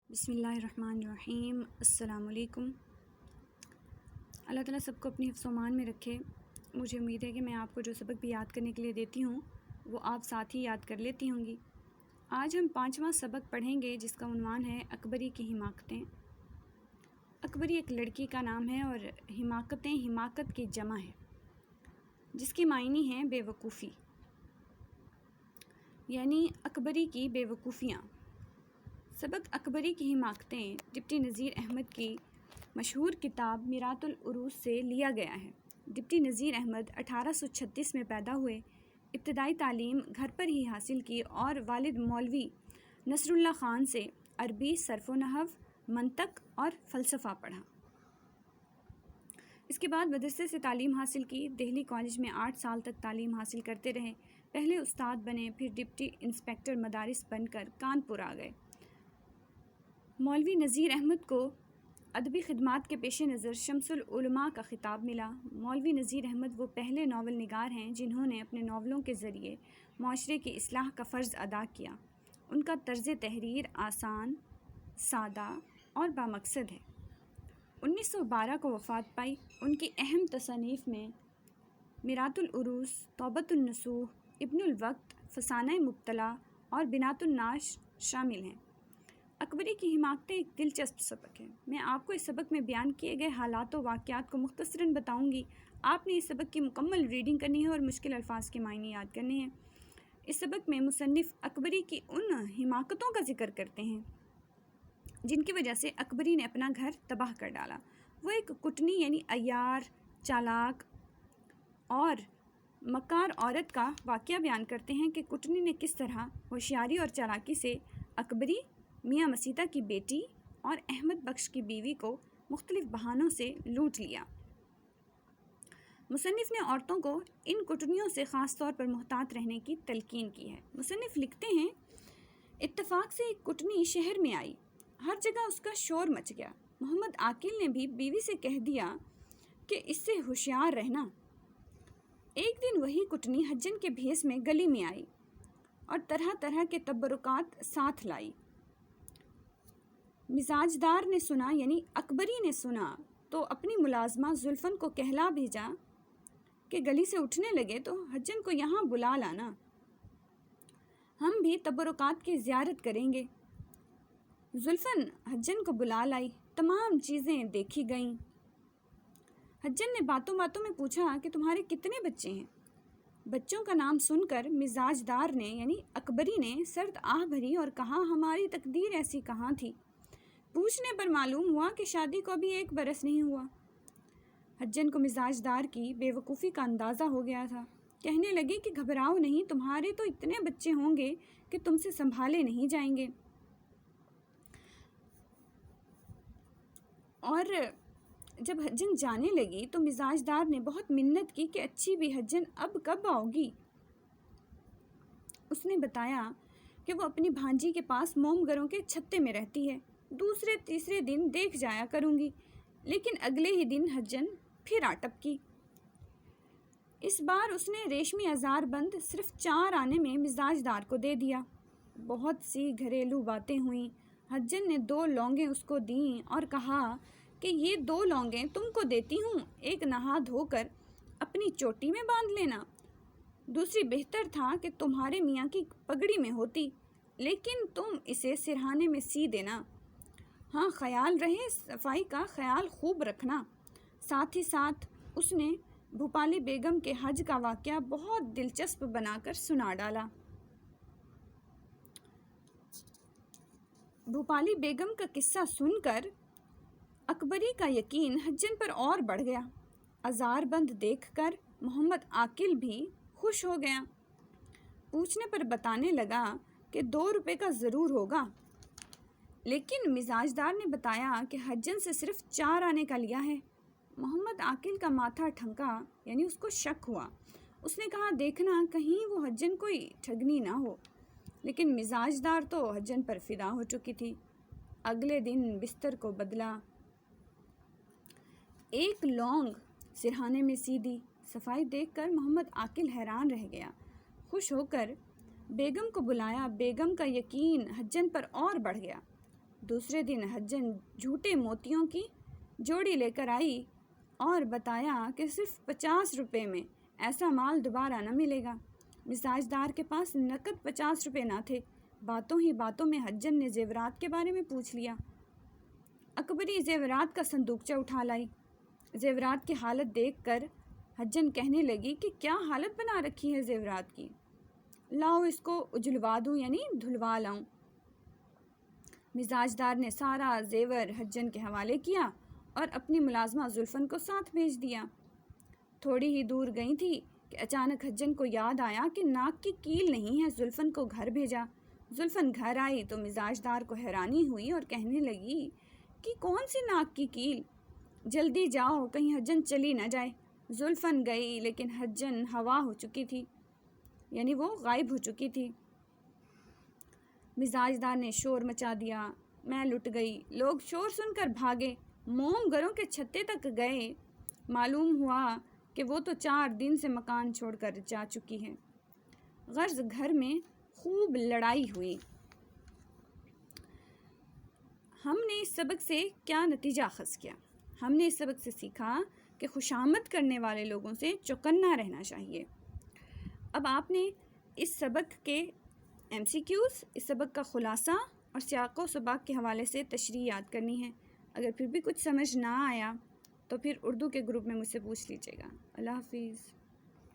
بسم اللہ الرحمن الرحیم۔ السلام علیکم۔ اللہ تعالیٰ سب کو اپنی حفظ و امان میں رکھے۔ مجھے امید ہے کہ میں آپ کو جو سبق بھی یاد کرنے کے لیے دیتی ہوں وہ آپ ساتھ ہی یاد کر لیتی ہوں گی۔ آج ہم 5واں سبق پڑھیں گے جس کا عنوان ہے اکبری کی حماقتیں۔ اکبری ایک لڑکی کا نام ہے اور حماقتیں حماقت کی جمع ہے جس کی معنی ہے بے وقوفی، یعنی اکبری کی بے وقوفیاں۔ سبق اکبری کی حماقتیں ڈپٹی نذیر احمد کی مشہور کتاب میرات العروس سے لیا گیا ہے۔ ڈپٹی نذیر احمد 1836 میں پیدا ہوئے، ابتدائی تعلیم گھر پر ہی حاصل کی اور والد مولوی نصر اللہ خان سے عربی، صرف و نحو، منطق اور فلسفہ پڑھا۔ اس کے بعد مدرسے سے تعلیم حاصل کی۔ دہلی کالج میں 8 سال تک تعلیم حاصل کرتے رہے۔ پہلے استاد بنے، پھر ڈپٹی انسپکٹر مدارس بن کر کانپور آ گئے۔ مولوی نذیر احمد کو ادبی خدمات کے پیش نظر شمس العلماء کا خطاب ملا۔ مولوی نذیر احمد وہ پہلے ناول نگار ہیں جنہوں نے اپنے ناولوں کے ذریعے معاشرے کی اصلاح کا فرض ادا کیا۔ ان کا طرز تحریر آسان، سادہ اور بامقصد ہے۔ 1912 کو وفات پائی۔ ان کی اہم تصانیف میں میرات العروس، توبۃ النصوح، ابن الوقت، فسانہ مبتلا اور بنات الناس شامل ہیں۔ اکبری کی حماقتیں ایک دلچسپ سبق ہے۔ میں آپ کو اس سبق میں بیان کیے گئے حالات و واقعات کو مختصراً بتاؤں گی۔ آپ نے اس سبق کی مکمل ریڈنگ کرنی ہے اور مشکل الفاظ کے معنی یاد کرنے ہیں۔ اس سبق میں مصنف اکبری کی ان حماقتوں کا ذکر کرتے ہیں جن کی وجہ سے اکبری نے اپنا گھر تباہ کر ڈالا۔ وہ ایک کٹنی یعنی عیار، چالاک اور مکار عورت کا واقعہ بیان کرتے ہیں کہ کٹنی نے کس طرح ہوشیاری اور چالاکی سے اکبری، میاں مسیطہ کی بیٹی اور احمد بخش کی بیوی کو مختلف بہانوں سے لوٹ لیا۔ مصنف نے عورتوں کو ان کٹنیوں سے خاص طور پر محتاط رہنے کی تلقین کی ہے۔ مصنف لکھتے ہیں، اتفاق سے ایک کٹنی شہر میں آئی، ہر جگہ اس کا شور مچ گیا۔ محمد عاقل نے بھی بیوی سے کہہ دیا کہ اس سے ہوشیار رہنا۔ ایک دن وہی کٹنی حجن کے بھیس میں گلی میں آئی اور طرح طرح کے تبرکات ساتھ لائی۔ مزاجدار نے سنا، یعنی اکبری نے سنا تو اپنی ملازمہ زلفن کو کہلا بھیجا کہ گلی سے اٹھنے لگے تو حجن کو یہاں بلا لانا، ہم بھی تبرکات کی زیارت کریں گے۔ زلفن حجن کو بلا لائی، تمام چیزیں دیکھی گئیں۔ حجن نے باتوں باتوں میں پوچھا کہ تمہارے کتنے بچے ہیں؟ بچوں کا نام سن کر مزاجدار نے یعنی اکبری نے سرد آہ بھری اور کہا، ہماری تقدیر ایسی کہاں تھی۔ پوچھنے پر معلوم ہوا کہ شادی کو ابھی 1 برس نہیں ہوا۔ حجن کو مزاجدار کی بے وقوفی کا اندازہ ہو گیا تھا۔ کہنے لگے کہ گھبراؤ نہیں، تمہارے تو اتنے بچے ہوں گے کہ تم سے سنبھالے نہیں جائیں گے۔ اور جب حجن جانے لگی تو مزاجدار نے بہت منت کی کہ اچھی بھی حجن اب کب آؤ گی؟ اس نے بتایا کہ وہ اپنی بھانجی کے پاس موم گروں کے چھتے میں رہتی ہے، دوسرے تیسرے دن دیکھ جایا کروں گی۔ لیکن اگلے ہی دن حجن پھر آ ٹپکی۔ اس بار اس نے ریشمی ازار بند صرف 4 آنے میں مزاجدار کو دے دیا۔ بہت سی گھریلو باتیں ہوئیں۔ حجن نے 2 لونگیں اس کو دیں اور کہا کہ یہ 2 لونگیں تم کو دیتی ہوں، ایک نہا دھو کر اپنی چوٹی میں باندھ لینا، دوسری بہتر تھا کہ تمہارے میاں کی پگڑی میں ہوتی، لیکن تم اسے سرہانے میں سی دینا۔ ہاں، خیال رہے صفائی کا خیال خوب رکھنا۔ ساتھ ہی ساتھ اس نے بھوپالی بیگم کے حج کا واقعہ بہت دلچسپ بنا کر سنا ڈالا۔ بھوپالی بیگم کا قصہ سن کر اکبری کا یقین حجن پر اور بڑھ گیا۔ ازار بند دیکھ کر محمد عاقل بھی خوش ہو گیا۔ پوچھنے پر بتانے لگا کہ 2 روپے کا ضرور ہوگا، لیکن مزاجدار نے بتایا کہ حجن سے صرف 4 آنے کا لیا ہے۔ محمد عاقل کا ماتھا ٹھنکا، یعنی اس کو شک ہوا۔ اس نے کہا، دیکھنا کہیں وہ حجن کوئی ٹھگنی نہ ہو۔ لیکن مزاجدار تو حجن پر فدا ہو چکی تھی۔ اگلے دن بستر کو بدلا، 1 لونگ سرہانے میں سی دی۔ صفائی دیکھ کر محمد عاقل حیران رہ گیا۔ خوش ہو کر بیگم کو بلایا۔ بیگم کا یقین حجن پر اور بڑھ گیا۔ دوسرے دن حجن جھوٹے موتیوں کی جوڑی لے کر آئی اور بتایا کہ صرف 50 روپے میں ایسا مال دوبارہ نہ ملے گا۔ مزاج دار کے پاس نقد 50 روپے نہ تھے۔ باتوں ہی باتوں میں حجن نے زیورات کے بارے میں پوچھ لیا۔ اکبری زیورات کا صندوقچہ اٹھا لائی۔ زیورات کی حالت دیکھ کر حجن کہنے لگی کہ کیا حالت بنا رکھی ہے زیورات کی، لاؤ اس کو اجلوا دوں، یعنی دھلوا لاؤں۔ مزاج دار نے سارا زیور حجن کے حوالے کیا اور اپنی ملازمہ زلفن کو ساتھ بھیج دیا۔ تھوڑی ہی دور گئی تھی کہ اچانک حجن کو یاد آیا کہ ناک کی کیل نہیں ہے، زلفن کو گھر بھیجا۔ زلفن گھر آئی تو مزاج دار کو حیرانی ہوئی اور کہنے لگی کہ کون سی ناک کی کیل، جلدی جاؤ کہیں حجن چلی نہ جائے۔ زلفن گئی لیکن حجن ہوا ہو چکی تھی، یعنی وہ غائب ہو چکی تھی۔ مزاج دار نے شور مچا دیا، میں لٹ گئی۔ لوگ شور سن کر بھاگے، موم گھروں کے چھتے تک گئے۔ معلوم ہوا کہ وہ تو 4 دن سے مکان چھوڑ کر جا چکی ہے۔ غرض گھر میں خوب لڑائی ہوئی۔ ہم نے اس سبق سے کیا نتیجہ اخذ کیا؟ ہم نے اس سبق سے سیکھا کہ خوشامد کرنے والے لوگوں سے چوکنا رہنا چاہیے۔ اب آپ نے اس سبق کے MCQs، اس سبق کا خلاصہ اور سیاق و سباق کے حوالے سے تشریح یاد کرنی ہے۔ اگر پھر بھی کچھ سمجھ نہ آیا تو پھر اردو کے گروپ میں مجھ سے پوچھ لیجیے گا۔ اللہ حافظ۔